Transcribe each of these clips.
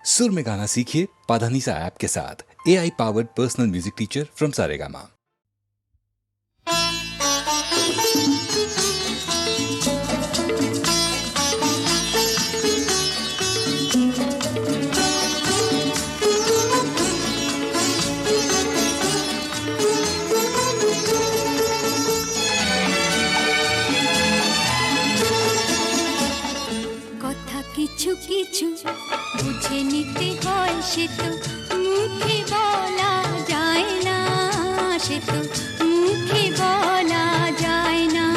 सुर में गाना सीखिए पाधानीसा ऐप के साथ। AI powered personal music teacher from Saregama. কিছু কিছু বুঝে নিতে হয়, সে তো মুখে বলা যায় না, সে তো মুখে বলা যায় না।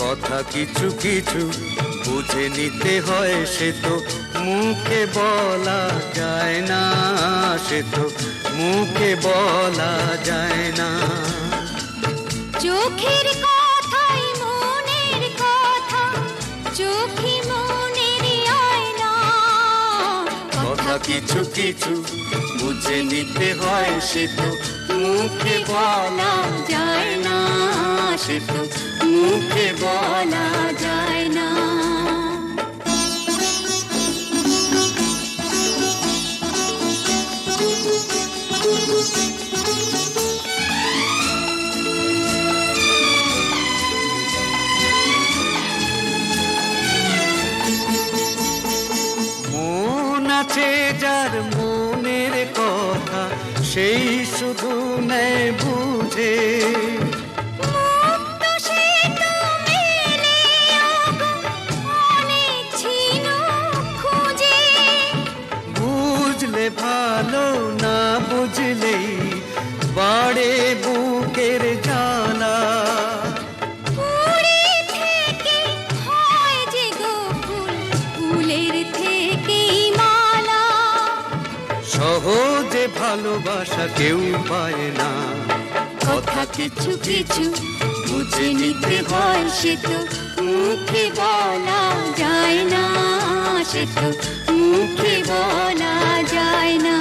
কথা কিছু কিছু বুঝে নিতে হয়, সে তো মুখে বলা যায় না, সে তো মুখে বলা যায় না। চোখের কথাই মনের কথা, চোখে কিছু কিছু বুঝে নিতে হয়, সে তো মুখে বলা যায় না, সে তো মুখে বলা যায় না। যার মনের কথা সেই শুধু নেয় বুঝে, বুঝলে ভালো, না বুঝলেই বাড়ে বুকের জ্বালা। সহজে ভালোবাসা কেউ পায় না। কথা কিছু কিছু বুঝে নিতে হয়, সে তো মুখে বলা যায় না, সে তো মুখে বলা যায় না।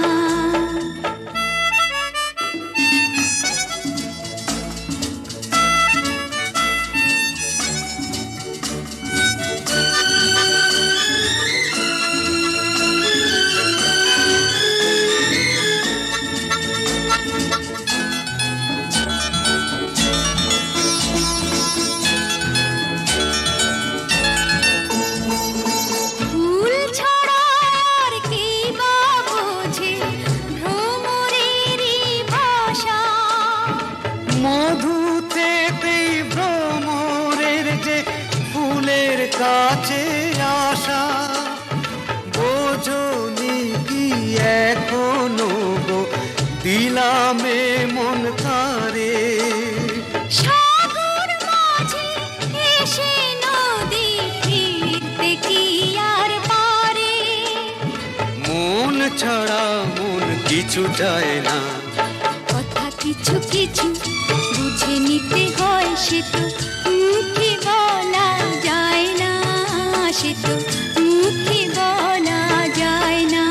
কাছে আসা বোঝনি কি এখনো গো, দিলামে মন তারে। সাগর মাঝে এসে নদী ফিরতে কি আর পারে, মন ছাড়া মন কিছু চায় না। কথা কিছু কিছু বুঝে নিতে হয়, সে তো মুখে বলা যায় না, সে তো মুখে বলা যায় না।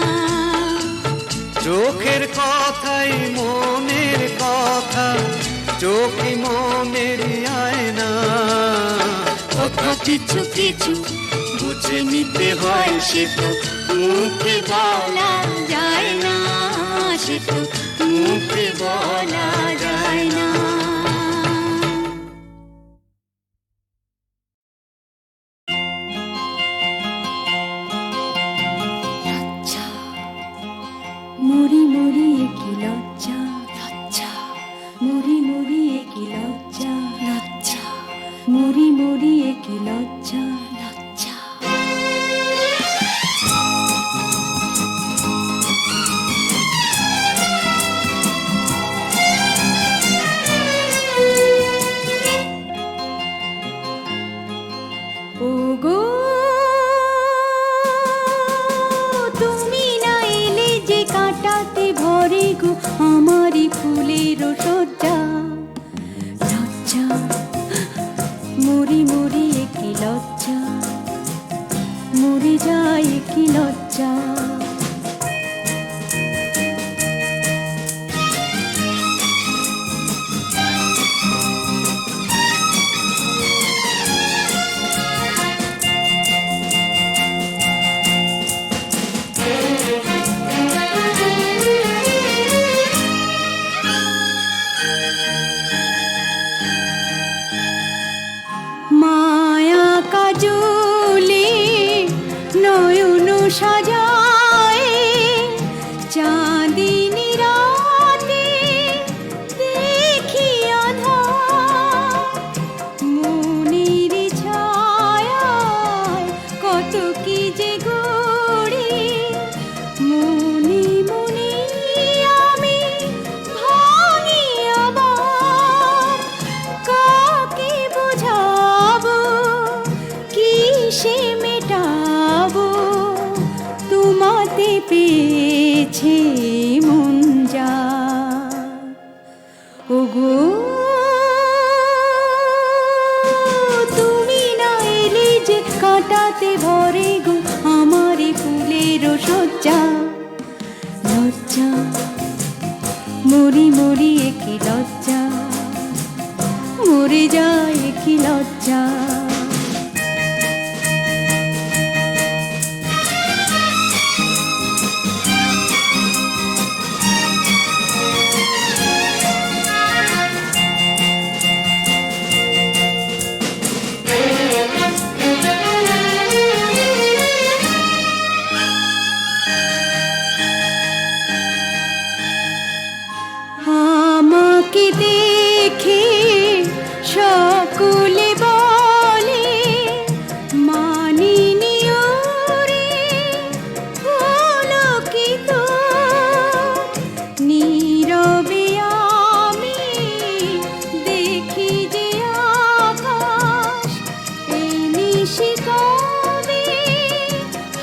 চোখের কথাই মনের কথা, চোখে মনের আয়না। কথা কিছু কিছু বুঝে নিতে হয়, সে তো মুখে বলা যায় না, সে তো মুখে বলা যায় না। মরি মরি কি লজ্জা, লজ্জা মরি মরি কি লজ্জা, লজ্জা মরি মরি কি লজ্জা, লজ্জা। ও গো তুমি না এলে যে কাটাতে ভরে গো আমারি ফুলের সজ্জা, লজ্জা মরি মরি কি লজ্জা, মরে যায় কি লজ্জা। সাজায় চাঁদিনী রাতে দেখি আঁধার মনের ছায়ায় কত কি যে গড়ি মনে মনে আমি ভাঙি আবার কাকে বোঝাবো কিসে মেটাবো তোমাতে পেয়েছে মন যা ওগো তুমি না এলে যে কাটাতে ভরে গো আমারে ফুলের সজ্জা লজ্জা মরি মরি কি লজ্জা মরে যায় কি লজ্জা আমাকে দেখে সকলে বলে মানিনি ওরে হলো কি তো নীরবে আমি দেখি যে আকাশ এই নিশি কবে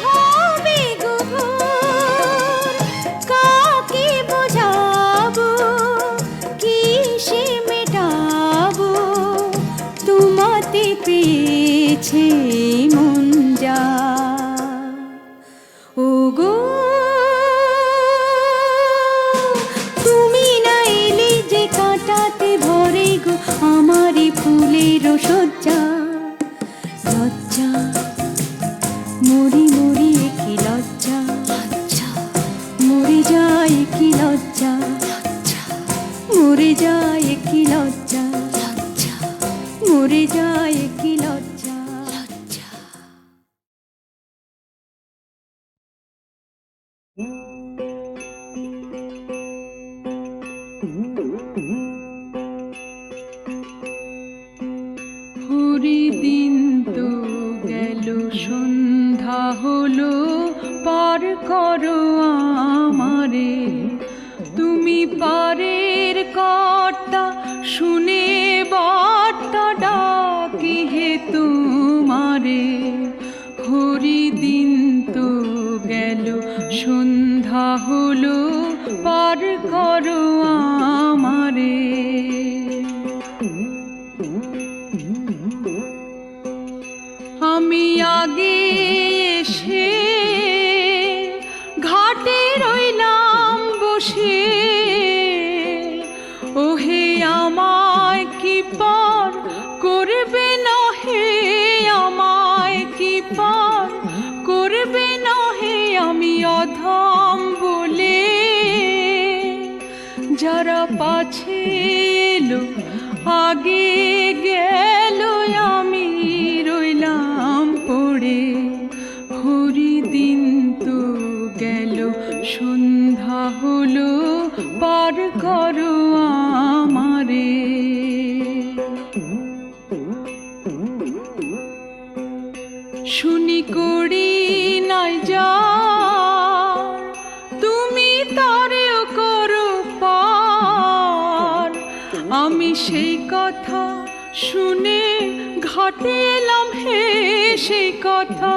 হবে গো ভোর কাকে বোঝাবো কিসে মেটাবো তোমাতে পেয়েছে মন যা ওগো তুমি না এলে যে কাটাতে ভরে গো আমারই ফুলের সজ্জা লজ্জা মরি মরি কি লজ্জা মরে যায় কি লজ্জা মরে যায় কি লজ্জা মরে যায় কি লজ্জা হরিদিন তো গেল সন্ধ্যা হলো পার করো আমারে তুমি পারের কর্তা শুনে বার্তা ডাকি হে তোমারে হরিদিন তো গেল সন্ধ্যা হলো পার করো আমারে আমি আগে এসে ঘাটে রইলাম বসে ওহে আমায় কি পার করবে না হে আমায় কি পার করবে না হে আমি অধম বলে যারা পাছে এলো আগে গেল আমি রইলাম পড়ে হরিদিন তো গেল সন্ধ্যা হলো পার করো আমারে শুনি করি নাই যা তুমি তারেও করো পার আমি সেই কথা শুনে ঘাটে এলাম হে সেই কথা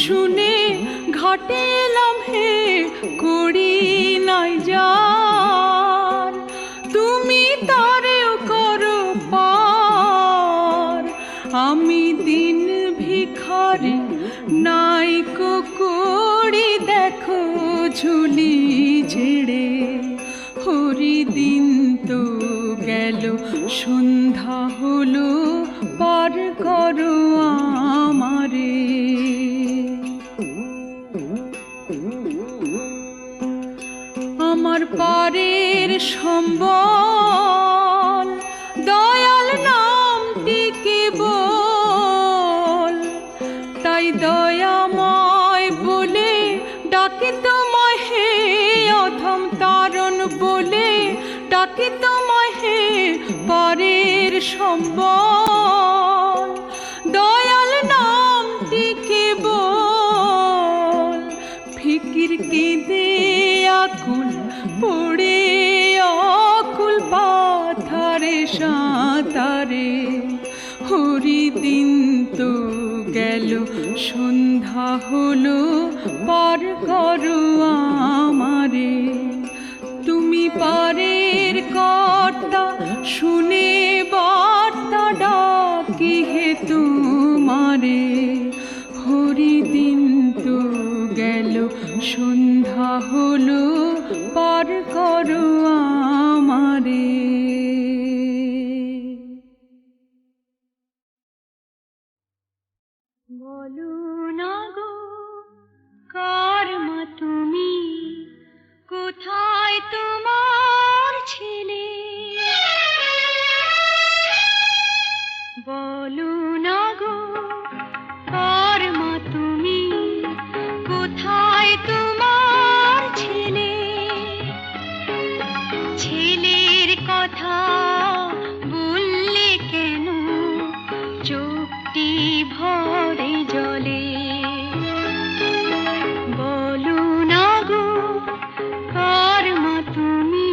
শুনে ঘাটে এলাম হে করি নাই যার তুমি তারেও করো পার আমি দিন ভিখারি নাইকো করি দেখো ঝুলি ঝেড়ে হরিদিন তো গেল সন্ধ্যা হলো পার করো আমারে আমার পারের সম্বল দয়াল নামটিকে বল তাই দয়াময় বলে ডাকি তোমায় হে অধম তারণ বলে, ডাকি তোমায় হে পরের সম্বল, দয়াল নামটি কেবল ফিকির কেঁদে আকুল পড়ে অকুল পাথারে সাঁতারে। হরিদিন তো গেল, সন্ধ্যা হলো, পার করো আমারে। তুমি পারের কর্তা, শুনে বার্তা ডাকি হে তোমারে। হরিদিন তো গেল, সন্ধ্যা হলো, পার করো আমারে। বলো না গো কার মা তুমি, কোথায় তোমার ছেলে? বলো না গো কার মা তুমি, কোথায় তোমার ছেলে? ছেলের কথা বললে কেন চোখটি ভরে জলে? বলো না গো কার মা তুমি।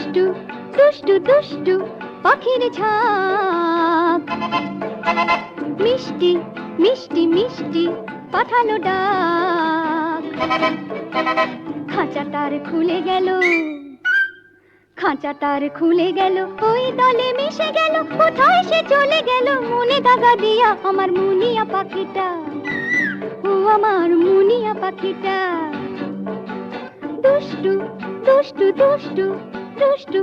দুষ্টু দুষ্টু দুষ্টু পাখির ঝাঁক মিষ্টি মিষ্টি মিষ্টি পাঠালো ডাক খাঁচা তার খুলে গেল খাঁচা তার খুলে গেল ওই দলে মিশে গেল কোথায় সে চলে গেল মনে দাগা দিয়া আমার মুনিয়া পাখিটা ও আমার মুনিয়া পাখিটা দুষ্টু দুষ্টু দুষ্টু দুষ্টু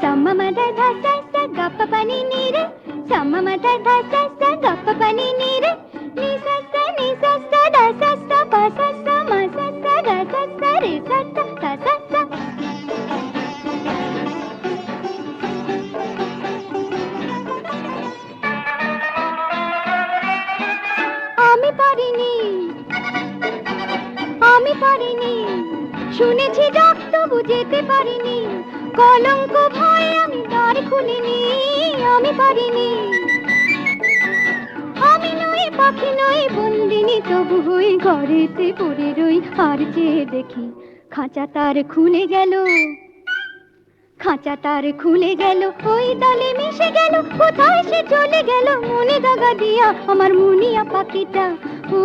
সাম্মা মাদা ধা সা সা গা পা পা নি নি রে সাম্মা মাদা ধা সা সা গা পা পা নি নি রে নি সা সা দা সা সা পা সা সা মা সা সা গা সা সা রে সা সা সা সা সা আমি পারিনি শুনেছি ডাক তবু যেতে পারিনি কলঙ্ক ভয়ে আমি দ্বার খুলিনি আমি পারিনি আমি নই পাখি নই বন্দিনী তবু হই ঘরেতে পড়ে রই আর চেয়ে দেখি খাঁচা তার খুলে গেল খাঁচা তার খুলে গেল ওই দলে মিশে গেল কোথায় সে চলে গেল মনে দাগা দিয়া আমার মুনিয়া পাখিটা ও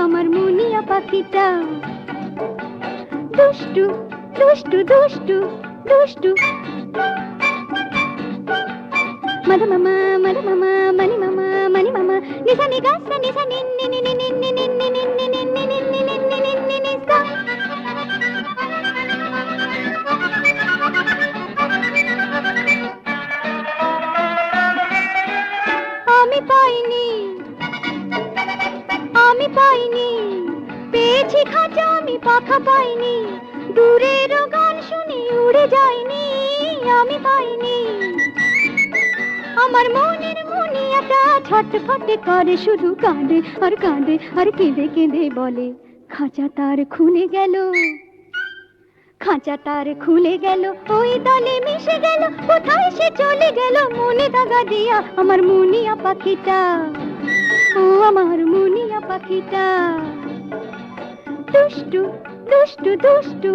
আমার মুনিয়া পাখিটা দুষ্টু দুষ্টু দুষ্টু দুষ্টু মধু মামা মনি মামা মনি মামা নিসা নি গা সা নিসা নি নি নি নি নি নি নি নি নি নি নি নি নি নি নি নি নি নি সা আমি পাইনি পেয়েছি খাঁচা আমি পাখা পাইনি দূরের গান শুনি উড়ে যায়নি আমি পাইনি আমার মনের মুনিয়াটা ছটফট করে শুধু কাঁদে আর কাঁদে আর কেঁদে কেঁদে বলে খাঁচা তার খুলে গেল খাঁচা তার খুলে গেল ওই দলে মিশে গেল কোথায় সে চলে গেল মনে দাগা দিয়া আমার মুনিয়া পাখিটা ও আমার মুনিয়া পাখিটা দুষ্টু দুষ্টু দুষ্টু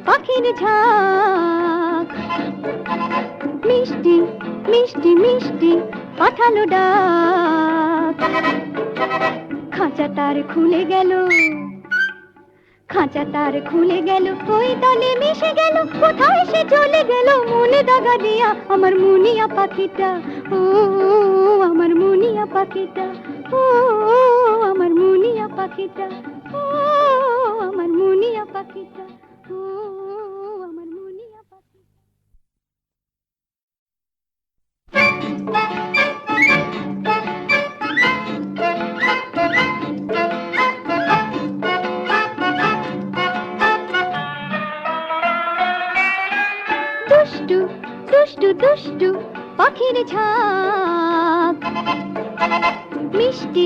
পাখির ঝাঁক মিষ্টি মিষ্টি মিষ্টি পাঠালো ডাক খাঁচা তার খুলে গেল খাঁচা তার খুলে গেল ওই দলে মিশে গেল কোথায় সে চলে গেল মনে দাগা দিয়া আমার মুনিয়া পাখিটা ও আমার মুনিয়া পাখিটা ও আমার মুনিয়া পাখিটা ও আমার মুনিয়া পাখিটা ও আমার মুনিয়া পাখিটা দুষ্টু দুষ্টু দুষ্টু পাখির ঝাঁক মিষ্টি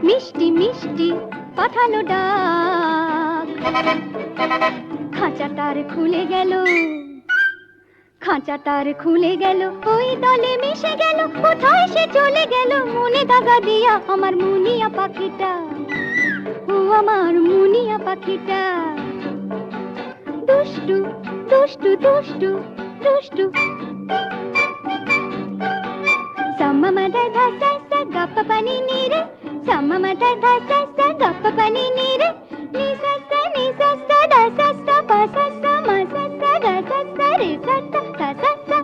মিষ্টি মিষ্টি পাঠালো ডাক খাঁচা তার খুলে গেল খাঁচা তার খুলে গেল ওই দলে মিশে গেল কোথায় সে চলে গেল মনে দাগা দিয়া আমার মুনিয়া পাখিটা ও আমার মুনিয়া পাখিটা দুষ্টু দুষ্টু দুষ্টু দুষ্টু সাম্মা মাদা ধা সা সা গা পা পা নি নি রে সাম্মা মাদা ধা সা সা গা পা পা নি নি রে নি সা সা দা সা সা পা সা সা মা সা সা গা সা সা রে সা সা সা সা সা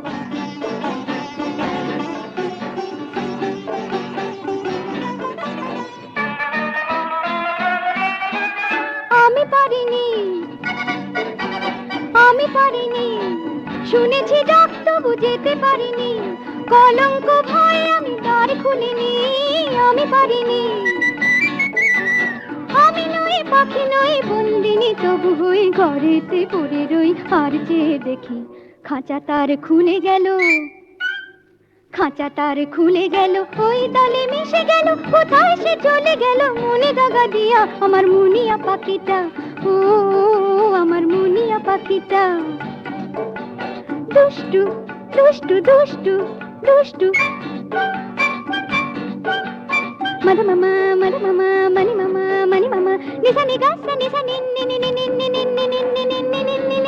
আমি পারিনি শুনেছি ডাক তবু যেতে পারিনি কলঙ্ক ভয়ে আমি দ্বার খুলিনি আমি পারিনি আমি নই পাখি নই বন্দিনী তবু হই ঘরেতে পড়ে রই আর চেয়ে দেখি খাঁচা তার খুলে গেল খাঁচা তার খুলে গেল ওই দলে মিশে গেল কোথায় সে চলে গেল মনে দাগা দিয়া আমার মুনিয়া পাখিটা ও আমার মুনিয়া পাখিটা দুষ্টু দুষ্টু দুষ্টু দুষ্টু মধু মামা মনি মামা মনি মামা নিসা নি গা সা নিসা নি নি নি নি নি নি নি নি নি নি নি নি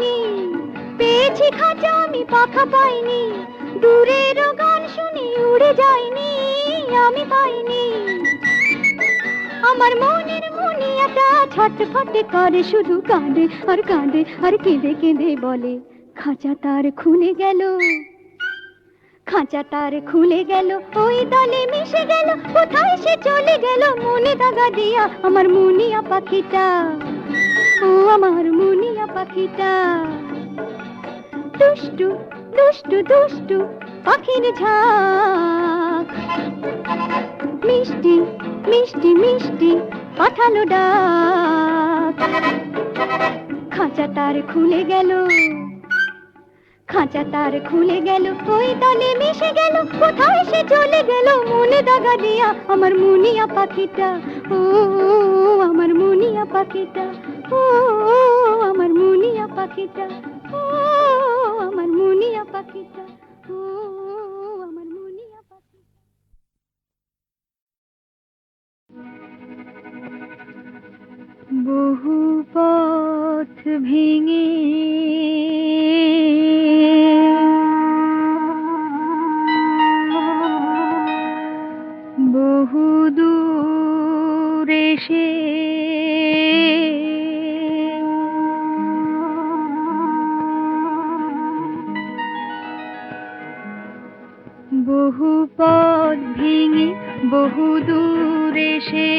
পাইনি, পেয়েছি খাঁচা আমি পাখা পাইনি, দূরেরও গান শুনি উড়ে যায়নি, আমি পাইনি। আমার মনের মুনিয়াটা ছটফট করে, শুধু কাঁদে আর কাঁদে আর কেঁদে কেঁদে বলে, খাঁচা তার খুলে গেল, খাঁচা তার খুলে গেল, ওই দলে মিশে গেল, কোথায় সে চলে গেল, মনে দাগা দিয়া আমার মুনিয়া পাখিটা, ও আমার মুনিয়া পাখিটা। দুষ্টু দুষ্টু দুষ্টু পাখির ঝাঁক, মিষ্টি মিষ্টি মিষ্টি পাঠালো ডাক, খাঁচা তার খুলে গেল, খাঁচা তার খুলে গেল, ওই দলে মিশে গেল, কোথায় সে চলে গেল, মনে দাগা দিয়া আমার মুনিয়া পাখিটা, ও আমার মুনিয়া পাখিটা, ও আমার মুনিয়া পাখিটা, ও আমার মুনিয়া পাখিটা, ও আমার মুনিয়া পাখিটা। বহু পথ ভেঙে বহু দূর এসে বহু পথ ভেঙে বহু দূর এসে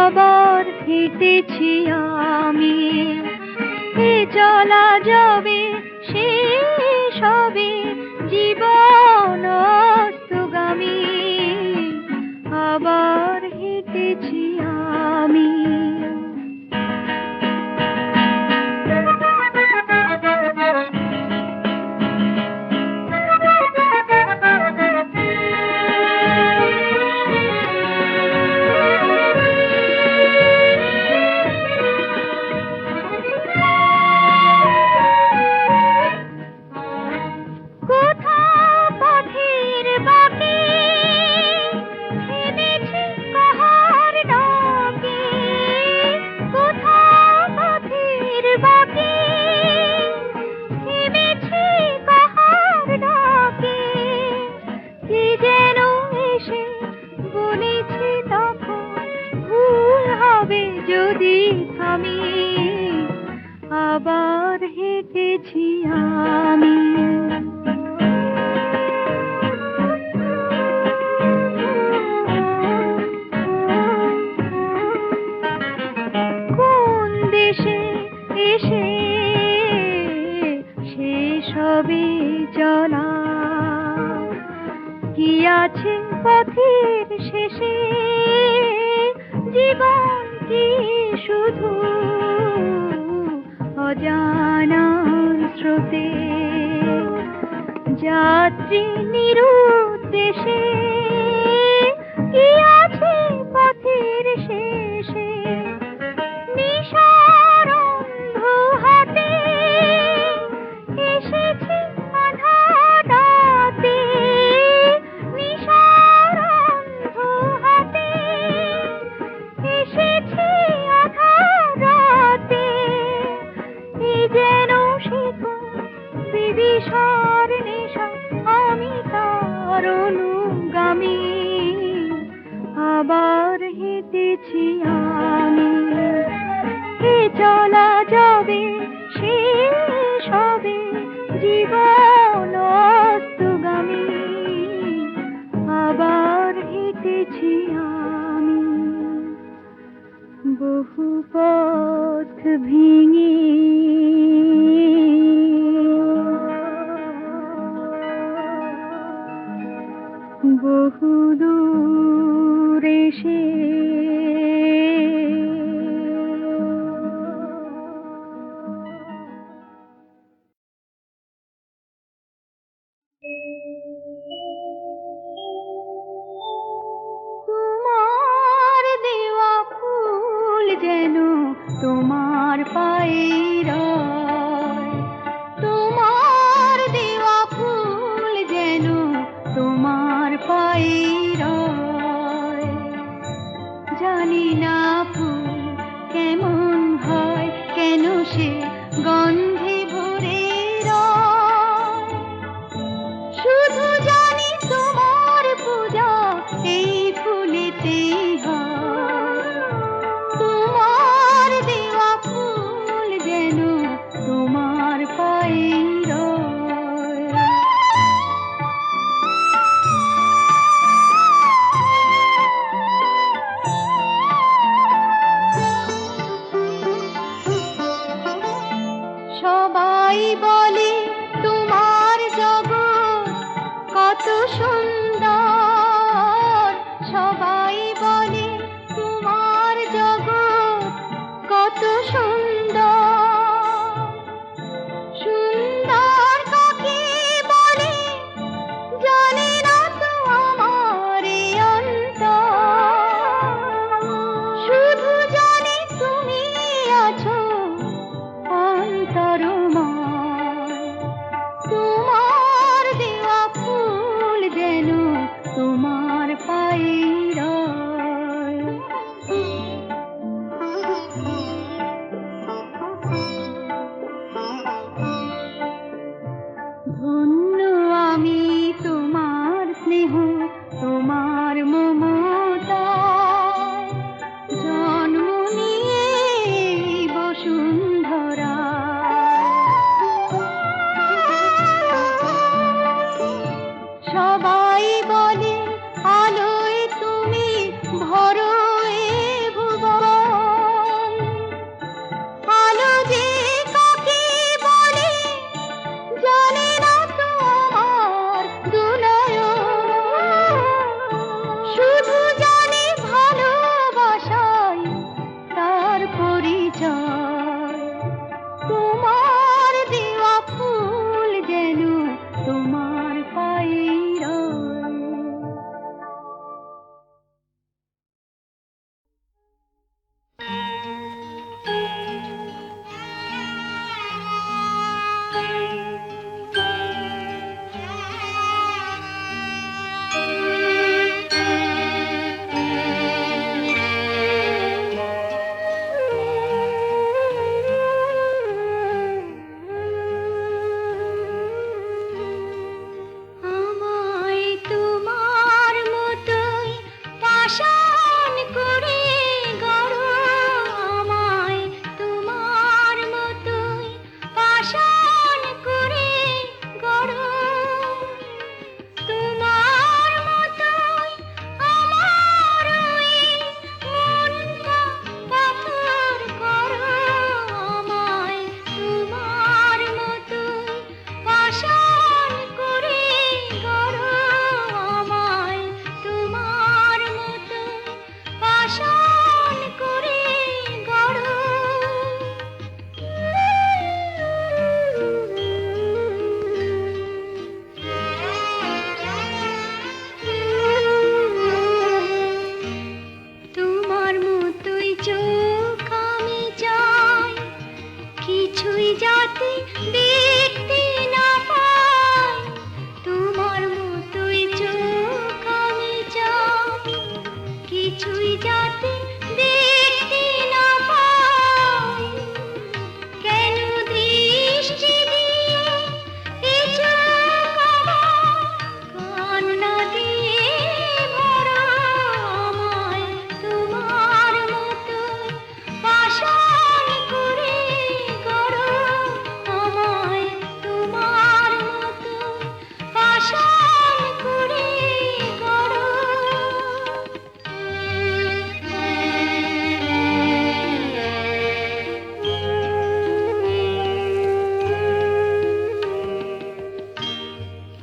আবার হেঁটেছি আমি, এ চলা যাবে শেষ হবে জীবন অস্তগামী, আবার হেঁটেছি আমি। যদি থামি আবার হেঁটেছি আমি। কোন দেশে এসে শেষ হবে চলা, কি আছে পথের শেষে, জীবন কি শুধু অজানা স্রোতে, যাত্রী নিরুদ্দেশে, কি আছে পথের শেষে, নিশার অন্ধ হাতে এসেছি আঁধার রাতে, নিশার অন্ধ হাতে এসেছি আঁধার রাতে, এই যেন শিকল বিবিসার নেশা, আমি তার অনুগামী, আবার হেঁটেছি আমি। এ চলা যাবে শেষ হবে জীবন অস্তগামী, আবার হেঁটেছি আমি। বহু পথ ভেঙে বহু দূর এসে তোমার দেওয়া ফুল যেন তোমার পায়ে বলে তোমার জগৎ কত সুন্দর, সবাই বলে তোমার জগৎ কত সুন্দর। সুন্দর কাকে বলে জানে না তো আমার এই অন্তর, শুধু জানি তুমি আছো অন্তরময়। তোমার দেওয়া ফুল যেন তোমার পায়ের রয়। ধন্য আমি তোমার স্নেহ, তোমার মমতায় জন্ম নিয়ে বসুন্ধরা। সবাই বলে আলোয় তুমি ভরো এ ভুবন, আলো যে কাকে বলে জানে না তো আমার দুনয়ন, শুধু জানি ভালোবাসায় তার পরিচয়। তোমার দেওয়া ফুল যেন তোমার পায়ের রয়। আমায় তোমার মতোই পাষাণ করে গড়ো, আমায় তোমার মতোই পাষাণ করে গড়ো। তোমার মতোই আমার ওই মনটা পাথর করো, আমায় তোমার মতোই পাষাণ করে গড়ো, আমায় তোমার মতোই পাষাণ করে গড়ো। তোমার মতোই চোখ আমি চাই, কিছুই যাতে দেখতে না পাই। তোমার মতোই চোখ আমি চাই, কিছুই যাতে দেখতে না পাই। কেন দৃষ্টি দিয়ে এ চোখ আমার কান্না দিয়ে ভরা, আমায় তোমার মতোই পাষাণ করে গড়ো, আমায় তোমার মতোই পাষাণ করে গড়ো।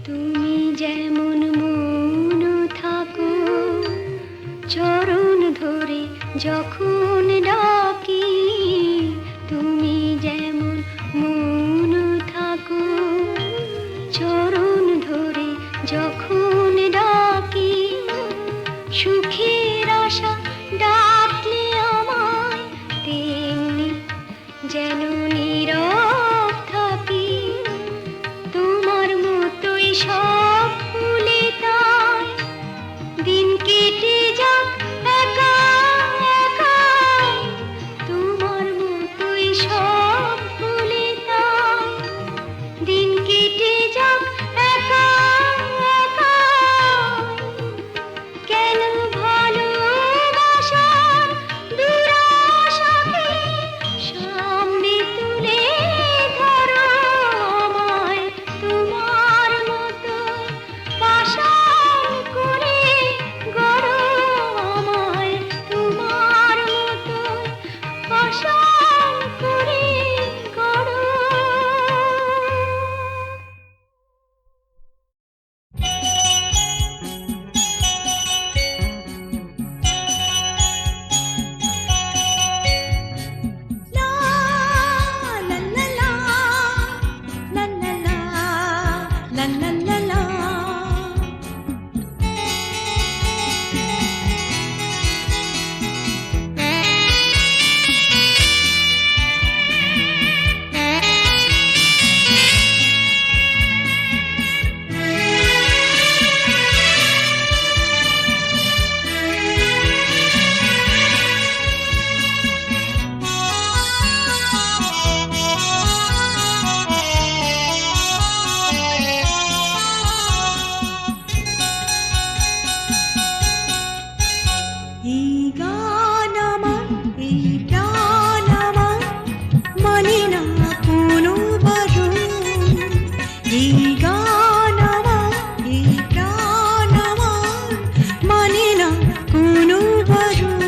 তুমি যেমন মৌন থাকো, চরণ ধরে যখন ডাকি। তুমি যেমন মৌন থাকো, চরণ ধরে এই গান আমার, এই প্রাণ আমার, মানে না কোনো বারণ।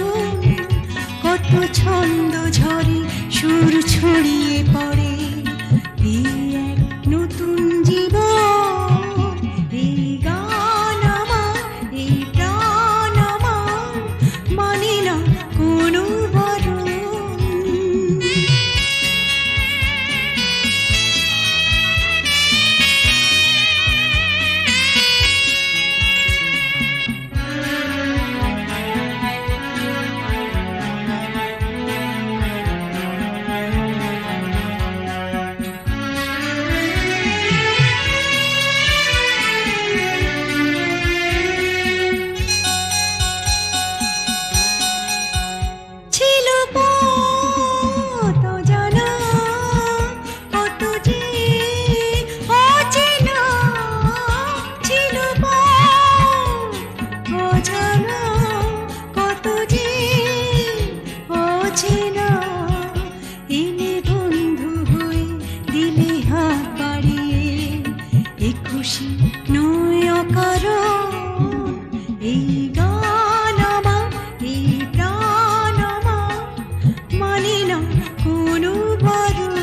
কত ছন্দ ঝরে, সুর ছড়িয়ে পড়ে, এই এক নতুন জীবন। এই গান আমার, এই প্রাণ আমার, মানে না কোনো বারণ। ছিল কত জানা, কত যে অচেনা, ছিল কত জানা, কত যে অচেনা। এলে বন্ধু হয়ে দিলে হাত বাড়িয়ে, এ খুশি নয় অকারণ। এই গান আমার, এই প্রাণ আমার, মানে না কোনো বারণ।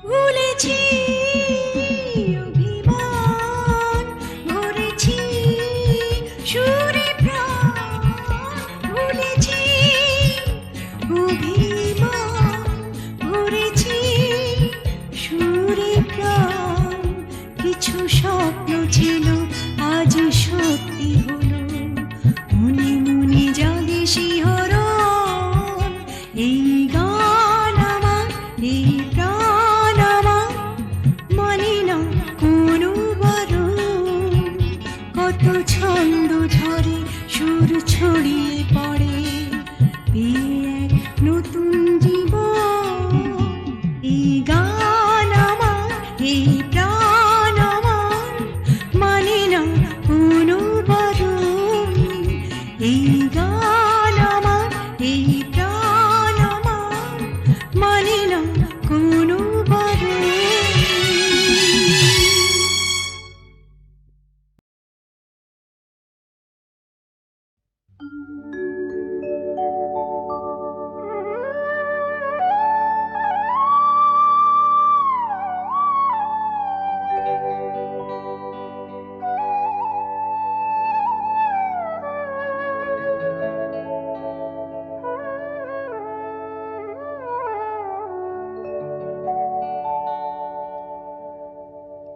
ভুলেছি অভিমান, ভরেছি সুরে প্রাণ। ভুলেছি অভিমান, ভরেছি সুরে প্রাণ। কিছু স্বপ্ন ছিল আজ সত্যি হলো, মনে মনে জাগে শিহরণ। এই গান আমার, এই প্রাণ আমার, মানে না কোনো বারণ। কত ছন্দ ঝরে, সুর ছড়িয়ে পড়ে, পেয়ে এক নতুন জীবন। এই গান আমার, এই প্রাণ আমার, মানে না কোনো বারণ। এই গান আমার, এই প্রাণ আমার, মানে না কোনো বারণ।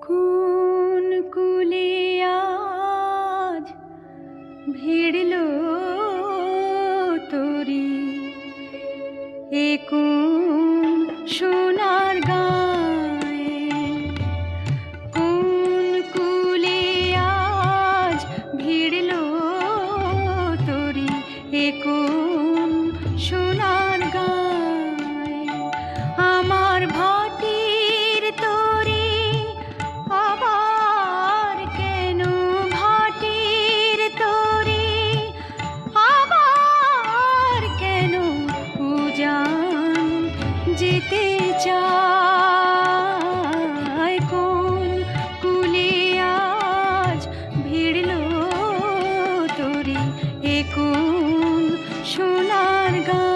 কোন কুলে আজ ভিড়ল তোরি, এ কোন সোনার গায়ে। কোন কুলে আজ ভিড়ল তোরি, এ কোন সোনার গায়ে। আমার ভাটির তোরি আবার কেন, ভাটির তোরি আবার কেন উজান যেতে চায়। কোন কুলে আজ ভিড়ল তোরি, এ কোন সোনার গায়ে।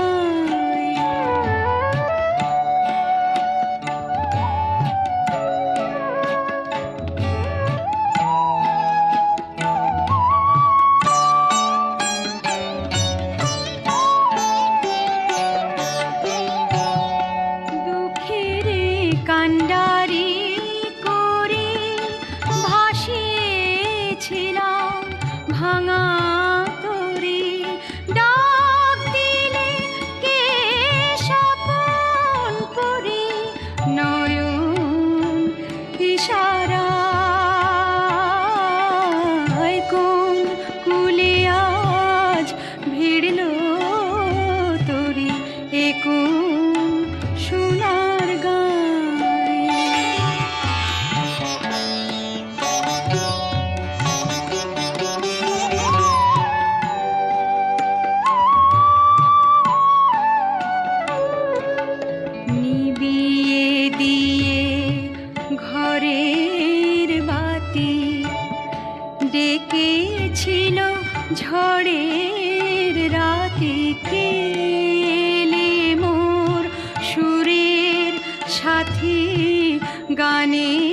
দুঃখের কান্ডারি করে ভাসিয়েছিলাম ভাঙা তরি। ডাক দিলে কে স্বপন করি, নয়ন ইশারা ঝড়ের রাতে কেলে মোর সুরের সাথী গানে